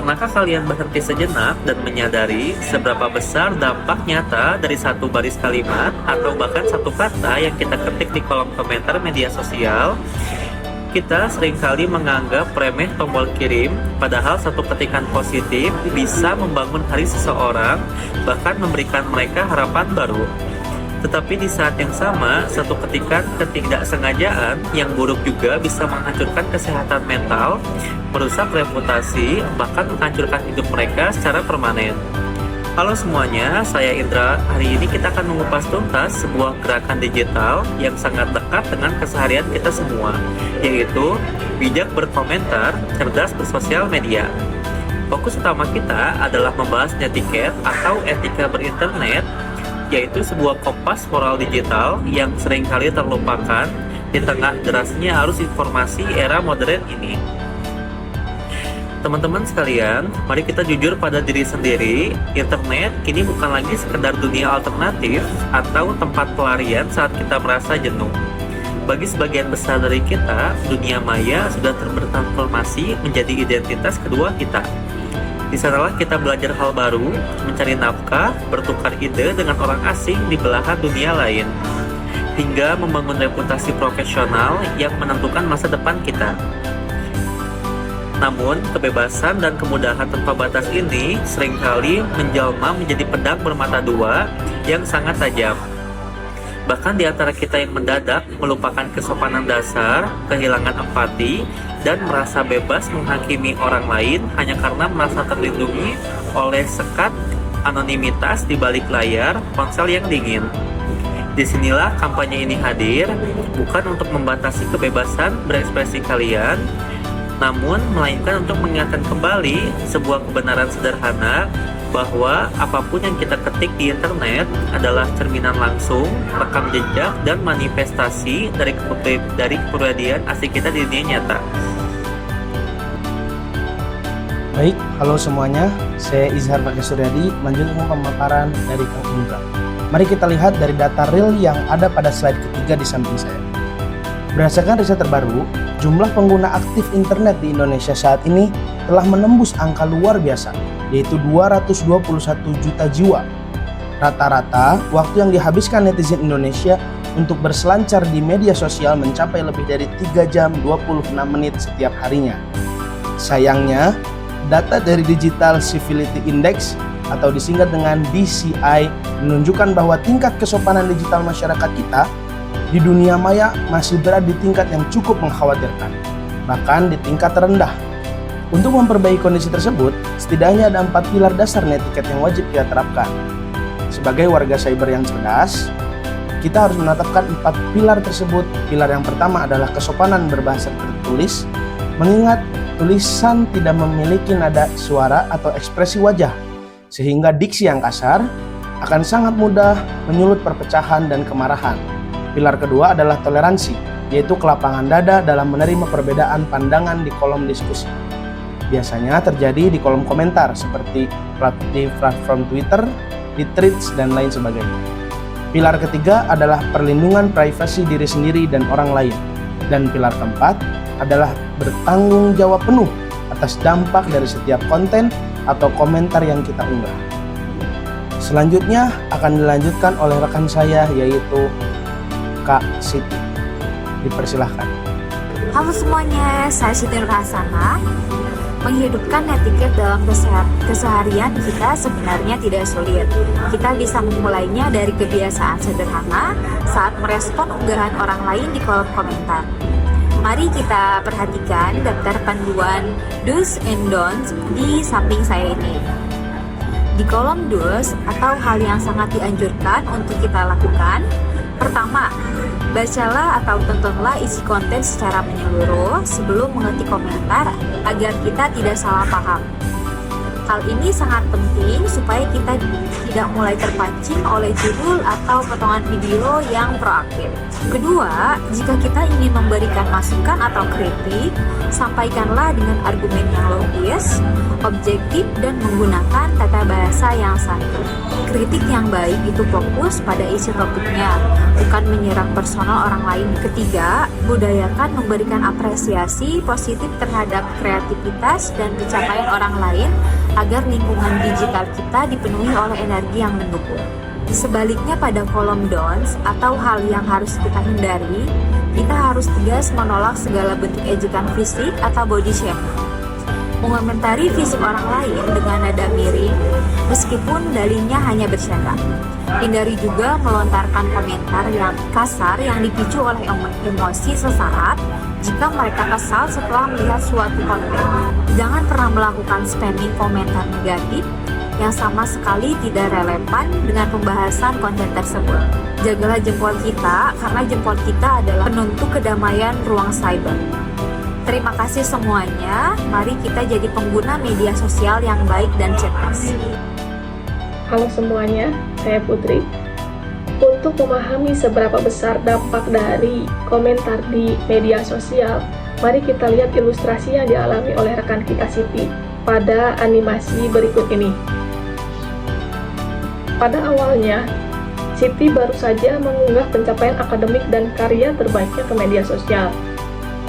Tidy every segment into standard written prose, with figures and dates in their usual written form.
Pernahkah kalian berhenti sejenak dan menyadari seberapa besar dampak nyata dari satu baris kalimat atau bahkan satu kata yang kita ketik di kolom komentar media sosial? Kita seringkali menganggap remeh tombol kirim, padahal satu ketikan positif bisa membangun hari seseorang, bahkan memberikan mereka harapan baru. Tetapi di saat yang sama, satu ketikan ketidaksengajaan yang buruk juga bisa menghancurkan kesehatan mental, merusak reputasi, bahkan menghancurkan hidup mereka secara permanen. Halo semuanya, saya Indra. Hari ini kita akan mengupas tuntas sebuah gerakan digital yang sangat dekat dengan keseharian kita semua, yaitu bijak berkomentar, cerdas bersosial media. Fokus utama kita adalah membahas netiquette atau etika berinternet, yaitu sebuah kompas moral digital yang seringkali terlupakan di tengah derasnya arus informasi era modern ini. Teman-teman sekalian, mari kita jujur pada diri sendiri. Internet kini bukan lagi sekedar dunia alternatif atau tempat pelarian saat kita merasa jenuh. Bagi sebagian besar dari kita, dunia maya sudah bertransformasi menjadi identitas kedua kita. Di sanalah kita belajar hal baru, mencari nafkah, bertukar ide dengan orang asing di belahan dunia lain, hingga membangun reputasi profesional yang menentukan masa depan kita. Namun, kebebasan dan kemudahan tanpa batas ini seringkali menjelma menjadi pedang bermata dua yang sangat tajam. Bahkan di antara kita yang mendadak melupakan kesopanan dasar, kehilangan empati, dan merasa bebas menghakimi orang lain hanya karena merasa terlindungi oleh sekat anonimitas di balik layar ponsel yang dingin. Disinilah kampanye ini hadir, bukan untuk membatasi kebebasan berekspresi kalian, namun melainkan untuk mengingatkan kembali sebuah kebenaran sederhana bahwa apapun yang kita ketik di internet adalah cerminan langsung, rekam jejak, dan manifestasi dari kepribadian asli kita di dunia nyata. Baik, halo semuanya, saya Izhar Pakai Suryadi, melanjutkan pemaparan dari Kang Indra. Mari kita lihat dari data real yang ada pada slide ketiga di samping saya. Berdasarkan riset terbaru, jumlah pengguna aktif internet di Indonesia saat ini telah menembus angka luar biasa, yaitu 221 juta jiwa. Rata-rata, waktu yang dihabiskan netizen Indonesia untuk berselancar di media sosial mencapai lebih dari 3 jam 26 menit setiap harinya. Sayangnya, data dari Digital Civility Index atau disingkat dengan DCI menunjukkan bahwa tingkat kesopanan digital masyarakat kita di dunia maya masih berada di tingkat yang cukup mengkhawatirkan, bahkan di tingkat terendah. Untuk memperbaiki kondisi tersebut, setidaknya ada 4 pilar dasar netiquette yang wajib kita terapkan. Sebagai warga cyber yang cerdas, kita harus menetapkan 4 pilar tersebut. Pilar yang pertama adalah kesopanan berbahasa tertulis, mengingat tulisan tidak memiliki nada suara atau ekspresi wajah, sehingga diksi yang kasar akan sangat mudah menyulut perpecahan dan kemarahan. Pilar kedua adalah toleransi, yaitu kelapangan dada dalam menerima perbedaan pandangan di kolom diskusi. Biasanya terjadi di kolom komentar seperti di platform Twitter, di Threads, dan lain sebagainya. Pilar ketiga adalah perlindungan privasi diri sendiri dan orang lain. Dan pilar keempat adalah bertanggung jawab penuh atas dampak dari setiap konten atau komentar yang kita unggah. Selanjutnya akan dilanjutkan oleh rekan saya, yaitu Kak Siti. Dipersilahkan. Halo semuanya, saya Siti Nurhasana. Menghidupkan netiquette dalam keseharian kita sebenarnya tidak sulit. Kita bisa memulainya dari kebiasaan sederhana saat merespon unggahan orang lain di kolom komentar. Mari kita perhatikan daftar panduan do's and don'ts di samping saya ini. Di kolom do's atau hal yang sangat dianjurkan untuk kita lakukan, pertama, bacalah atau tontonlah isi konten secara menyeluruh sebelum mengetik komentar agar kita tidak salah paham. Hal ini sangat penting supaya kita tidak mulai terpancing oleh judul atau potongan video yang proaktif. Kedua, jika kita ingin memberikan masukan atau kritik, sampaikanlah dengan argumen yang logis, objektif, dan menggunakan tata bahasa yang santun. Kritik yang baik itu fokus pada isi topiknya, bukan menyerang personal orang lain. Ketiga, budayakan memberikan apresiasi positif terhadap kreativitas dan pencapaian orang lain agar lingkungan digital kita dipenuhi oleh energi yang mendukung. Sebaliknya pada kolom don'ts atau hal yang harus kita hindari, kita harus tegas menolak segala bentuk ejekan fisik atau body shaming. Mengomentari fisik orang lain dengan nada miring, meskipun dalihnya hanya bercanda. Hindari juga melontarkan komentar yang kasar yang dipicu oleh emosi sesaat jika mereka kesal setelah melihat suatu konten. Jangan pernah melakukan spamming komentar negatif yang sama sekali tidak relevan dengan pembahasan konten tersebut. Jagalah jempol kita, karena jempol kita adalah penentu kedamaian ruang cyber. Terima kasih semuanya, mari kita jadi pengguna media sosial yang baik dan cerdas. Halo semuanya, saya Putri. Untuk memahami seberapa besar dampak dari komentar di media sosial, mari kita lihat ilustrasi yang dialami oleh rekan kita Siti pada animasi berikut ini. Pada awalnya, Siti baru saja mengunggah pencapaian akademik dan karya terbaiknya ke media sosial.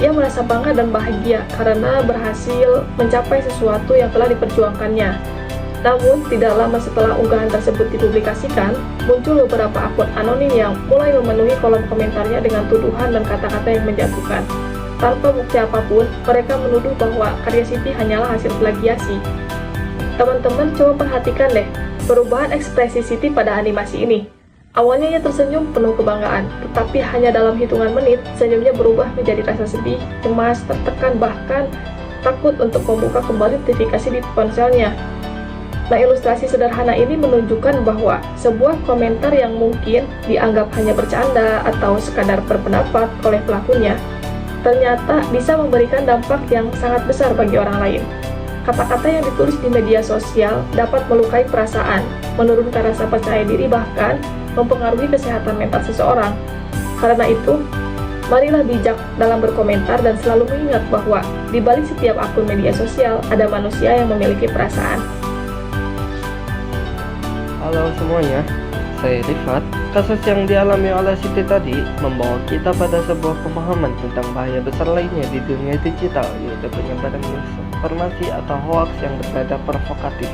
Ia merasa bangga dan bahagia karena berhasil mencapai sesuatu yang telah diperjuangkannya. Namun, tidak lama setelah unggahan tersebut dipublikasikan, muncul beberapa akun anonim yang mulai memenuhi kolom komentarnya dengan tuduhan dan kata-kata yang menjatuhkan. Tanpa bukti apapun, mereka menuduh bahwa karya Siti hanyalah hasil plagiasi. Teman-teman coba perhatikan deh, perubahan ekspresi Siti pada animasi ini. Awalnya ia tersenyum penuh kebanggaan, tetapi hanya dalam hitungan menit, senyumnya berubah menjadi rasa sedih, cemas, tertekan, bahkan takut untuk membuka kembali notifikasi di ponselnya. Nah, ilustrasi sederhana ini menunjukkan bahwa sebuah komentar yang mungkin dianggap hanya bercanda atau sekadar berpendapat oleh pelakunya, ternyata bisa memberikan dampak yang sangat besar bagi orang lain. Kata-kata yang ditulis di media sosial dapat melukai perasaan, menurunkan rasa percaya diri, bahkan mempengaruhi kesehatan mental seseorang. Karena itu, marilah bijak dalam berkomentar dan selalu mengingat bahwa di balik setiap akun media sosial ada manusia yang memiliki perasaan. Halo semuanya, saya Rifat. Kasus yang dialami oleh Siti tadi membawa kita pada sebuah pemahaman tentang bahaya besar lainnya di dunia digital, yaitu penyebaran informasi atau hoax yang bernada provokatif.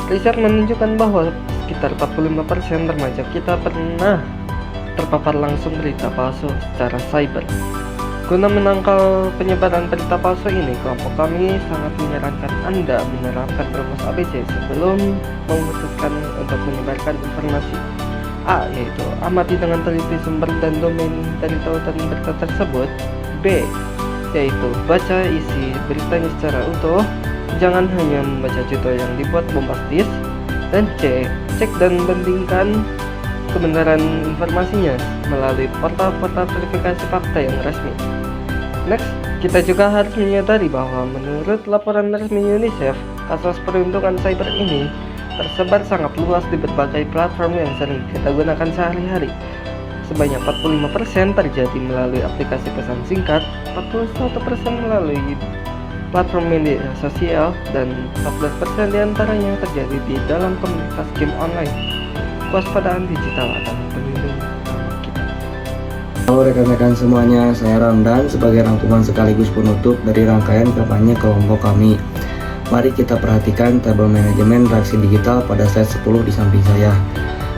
Riset menunjukkan bahwa sekitar 45% remaja kita pernah terpapar langsung berita palsu secara cyber. Guna menangkal penyebaran berita palsu ini, kelompok kami sangat menyarankan Anda menerapkan rumus ABC sebelum memutuskan untuk menyebarkan informasi. A. Yaitu amati dengan teliti sumber dan domain dari tautan berita tersebut. B. Yaitu baca isi beritanya secara utuh, jangan hanya membaca judul yang dibuat bombastis. Dan C. Cek dan bandingkan kebenaran informasinya melalui portal-portal verifikasi fakta yang resmi. Next, kita juga harus menyadari bahwa menurut laporan resmi UNICEF, kasus perundungan cyber ini tersebar sangat luas di berbagai platform yang sering kita gunakan sehari-hari. Sebanyak 45% terjadi melalui aplikasi pesan singkat, 41% melalui platform media sosial, dan 14% diantaranya terjadi di dalam komunitas game online. Kewaspadaan digital adalah pelindung utama kita. Halo rekan-rekan semuanya, saya Ramdan sebagai rangkuman sekaligus penutup dari rangkaian kampanye kelompok kami. Mari kita perhatikan tabel manajemen reaksi digital pada slide 10 di samping saya.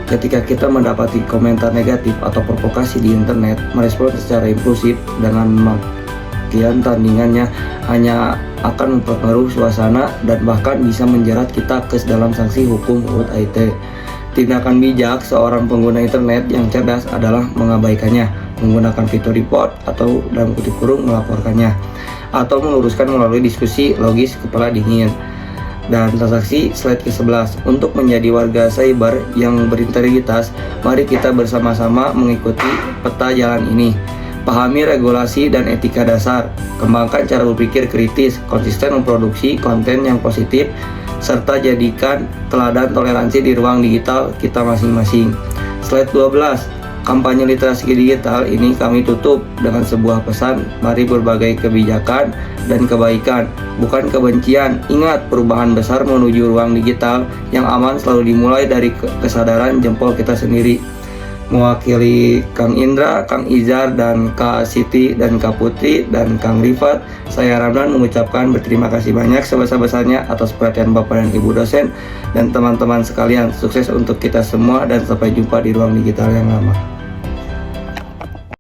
Ketika kita mendapati komentar negatif atau provokasi di internet, merespon secara impulsif dengan makian tandingannya hanya akan memperkeruh suasana dan bahkan bisa menjerat kita ke dalam sanksi hukum UUD ITE. Tindakan bijak seorang pengguna internet yang cerdas adalah mengabaikannya, menggunakan fitur report atau dalam kutip kurung melaporkannya, atau meluruskan melalui diskusi logis kepala dingin. Dan transaksi slide ke-11, untuk menjadi warga cyber yang berintegritas, mari kita bersama-sama mengikuti peta jalan ini. Pahami regulasi dan etika dasar. Kembangkan cara berpikir kritis, konsisten memproduksi konten yang positif, serta jadikan teladan toleransi di ruang digital kita masing-masing. Slide 12. Kampanye literasi digital ini kami tutup dengan sebuah pesan, mari berbagai kebijakan dan kebaikan, bukan kebencian. Ingat, perubahan besar menuju ruang digital yang aman selalu dimulai dari kesadaran jempol kita sendiri. Mewakili Kang Indra, Kang Izhar, dan Kak Siti, dan Kak Putri, dan Kang Rifat, saya Ramdan mengucapkan berterima kasih banyak sebesar-besarnya atas perhatian Bapak dan Ibu dosen dan teman-teman sekalian. Sukses untuk kita semua dan sampai jumpa di ruang digital yang lama.